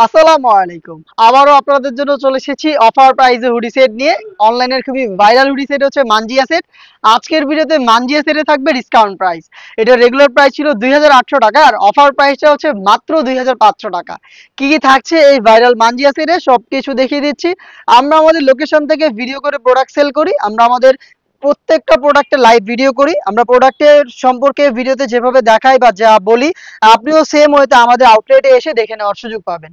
আসসালামু আলাইকুম। আবারও আপনাদের জন্য চলে এসেছি অফার প্রাইজে হুডি সেট নিয়ে। অনলাইনের খুবই ভাইরাল হুডি সেট হচ্ছে মানজিয়া সেট। আজকের ভিডিওতে মানজিয়া সেটে থাকবে ডিসকাউন্ট প্রাইস। এটা রেগুলার প্রাইস ছিল ২৮০০ টাকা, আর অফার প্রাইসটা হচ্ছে মাত্র ২৫০০ টাকা। কি কি থাকছে এই ভাইরাল মানজিয়া সেটে সবকিছু দেখিয়ে দিচ্ছি। আমরা আমাদের লোকেশন থেকে ভিডিও করে প্রোডাক্ট সেল করি। আমরা আমাদের প্রত্যেকটা প্রোডাক্টের লাইভ ভিডিও করি। আমরা প্রোডাক্টের সম্পর্কে ভিডিওতে যেভাবে দেখাই বা যা বলি, আপনিও সেম ওয়েতে আমাদের আউটলেটে এসে দেখে নেওয়ার সুযোগ পাবেন।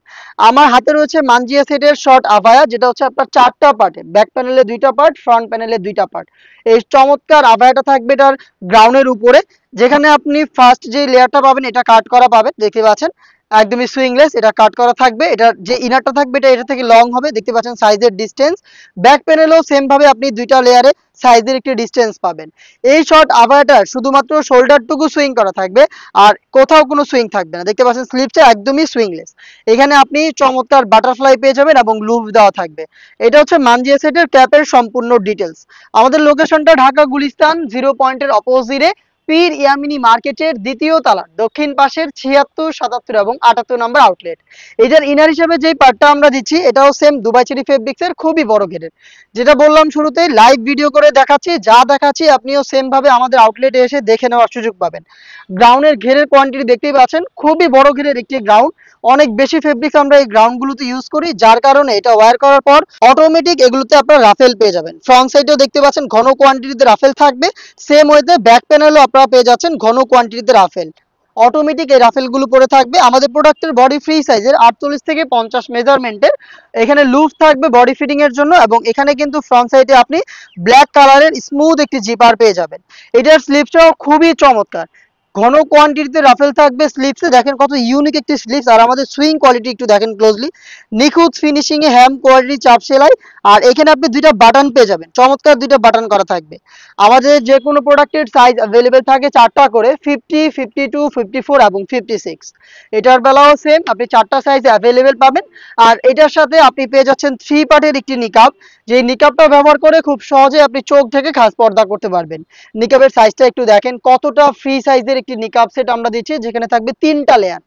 আমার হাতে রয়েছে মানজিয়া সেটের শর্ট আভায়া, যেটা হচ্ছে আপনার 4টা পার্টে, ব্যাক প্যানেলে 2টা পার্ট, ফ্রন্ট প্যানেলে 2টা পার্ট। এই চমৎকার আভায়াটা থাকবে এটার গ্রাউন্ডের উপরে, যেখানে আপনি ফার্স্ট যে লেয়ারটা পাবেন এটা কাট করা পাবেন, দেখতে পাচ্ছেন একদমই সুইংলেস, এটা কাট করা থাকবে। এটার যে ইনারটা থাকবে এটা থেকে লং হবে, দেখতে পাচ্ছেন সাইজের ডিস্টেন্স। ব্যাক প্যানেলেও সেম ভাবে আপনি 2টা লেয়ারে সাইজের একটি ডিস্টেন্স পাবেন। এই শর্ট আভায়াটার শুধুমাত্র শোল্ডারটুকু সুইং করা থাকবে, আর কোথাও কোনো সুইং থাকবে না। দেখতে পাচ্ছেন স্লিপসটা একদমই সুইংলেস। এখানে আপনি চমৎকার বাটারফ্লাই পেয়ে যাবেন এবং লুপ দেওয়া থাকবে। এটা হচ্ছে মানজিয়া সেটের ক্যাপের সম্পূর্ণ ডিটেলস। আমাদের লোকেশনটা ঢাকা গুলিস্তান 0 পয়েন্টের অপোজিটে, পীর ইয়ামিনী মার্কেটের দ্বিতীয় তলা দক্ষিণ পাশের 76, 77 এবং 78 নম্বর আউটলেট। এটার ইনার হিসেবে যেই পার্টটা আমরা দিচ্ছি এটাও সেম দুবাই চেরি ফেব্রিক্সের খুবই বড় ঘেরের। যেটা বললাম শুরুতে, লাইভ ভিডিও করে দেখাচ্ছি, যা দেখাচ্ছি আপনিও সেম ভাবে আমাদের আউটলেটে এসে দেখে নেওয়ার সুযোগ পাবেন। গ্রাউন্ডের ঘেরের কোয়ান্টিটি দেখতেই পাচ্ছেন, খুবই বড় ঘেরের একটি গ্রাউন্ড। অনেক বেশি ফেব্রিক্স আমরা এই গ্রাউন্ডগুলোতে ইউজ করি, যার কারণে এটা ওয়্যার করার পর অটোমেটিক এগুলোতে আপনারা রাফেল পেয়ে যাবেন। ফ্রন্ট সাইডেও দেখতে পাচ্ছেন ঘন কোয়ান্টিটিতে রাফেল থাকবে। সেম ওয়েতে ব্যাক প্যানেলও আপনারা পেয়ে যাচ্ছেন ঘন কোয়ান্টিটিতে রাফেল। অটোমেটিক এই রাফেলগুলো পরে থাকবে। আমাদের প্রোডাক্টের বডি ফ্রি সাইজের 48 থেকে 50 মেজারমেন্টের। এখানে লুপ থাকবে বডি ফিটিং এর জন্য, এবং এখানে কিন্তু ফ্রন্ট সাইডে আপনি ব্ল্যাক কালারের স্মুথ একটি জিপার পেয়ে যাবেন। এটার স্লিপসটাও খুবই চমৎকার, ঘন কোয়ান্টিটিতে রাফেল থাকবে স্লিপসে। দেখেন কত ইউনিক একটি স্লিপস, আর আমাদের সুইং কোয়ালিটি একটু দেখেন ক্লোজলি। নিখুঁত ফিনিশিং এ হ্যাম কোয়ালিটি চাপ সেলাই, আর এখানে আপনি 2টা বাটন পেয়ে যাবেন, চমৎকার 2টা বাটন করা থাকবে। আমাদের যে কোনো প্রোডাক্টের সাইজ অ্যাভেলেবেল থাকে 4টা করে, 50, 52, 54 এবং 56। এটার বেলাও সেম, আপনি 4টা সাইজ অ্যাভেলেবেল পাবেন। আর এটার সাথে আপনি পেয়ে যাচ্ছেন 3 পার্টের একটি নিকাব, যে নিকাবটা ব্যবহার করে খুব সহজে আপনি চোখ থেকে খাস পর্দা করতে পারবেন। নিকাবের সাইজটা একটু দেখেন, কতটা ফ্রি সাইজের একটি নিকাব সেট আমরা দিচ্ছি, যেখানে থাকবে 3টা লেয়ার,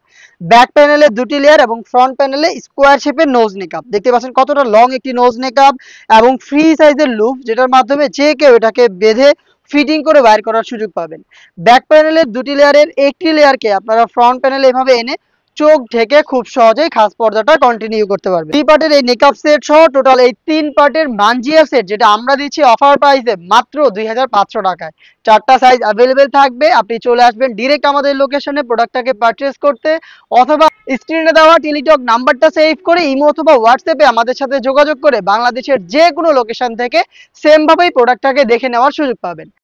ব্যাক প্যানেলে 2টি লেয়ার এবং ফ্রন্ট প্যানেলে স্কোয়ার শেপের নোজ নিকাব। দেখতে পাচ্ছেন কতটা লং একটি নোজ নিকাব এবং ফ্রি সাইজের লুপ, যেটার মাধ্যমে যে কেউ এটাকে বেঁধে ফিটিং করে বাইর করার সুযোগ পাবেন। ব্যাক প্যানেলের 2টি লেয়ারের একটি লেয়ারকে আপনারা ফ্রন্ট প্যানেলে এভাবে এনে চোখ ঢেকে খুব সহজেই খাস পর্দাটা কন্টিনিউ করতে পারবে। 3 পার্টের এই নিকাব সেট সহ টোটাল এই 3 পার্টের মানজিয়া সেট, যেটা আমরা দিচ্ছি অফার প্রাইসে মাত্র 2500 টাকায়। 4টা সাইজ অ্যাভেলেবেল থাকবে। আপনি চলে আসবেন ডিরেক্ট আমাদের লোকেশনে প্রোডাক্টটাকে পারচেজ করতে, অথবা স্ক্রিনে দেওয়া টেলিটক নাম্বারটা সেভ করে ইমো অথবা হোয়াটসঅ্যাপে আমাদের সাথে যোগাযোগ করে বাংলাদেশের যে কোনো লোকেশন থেকে সেম ভাবেই প্রোডাক্টটাকে দেখে নেওয়ার সুযোগ পাবেন।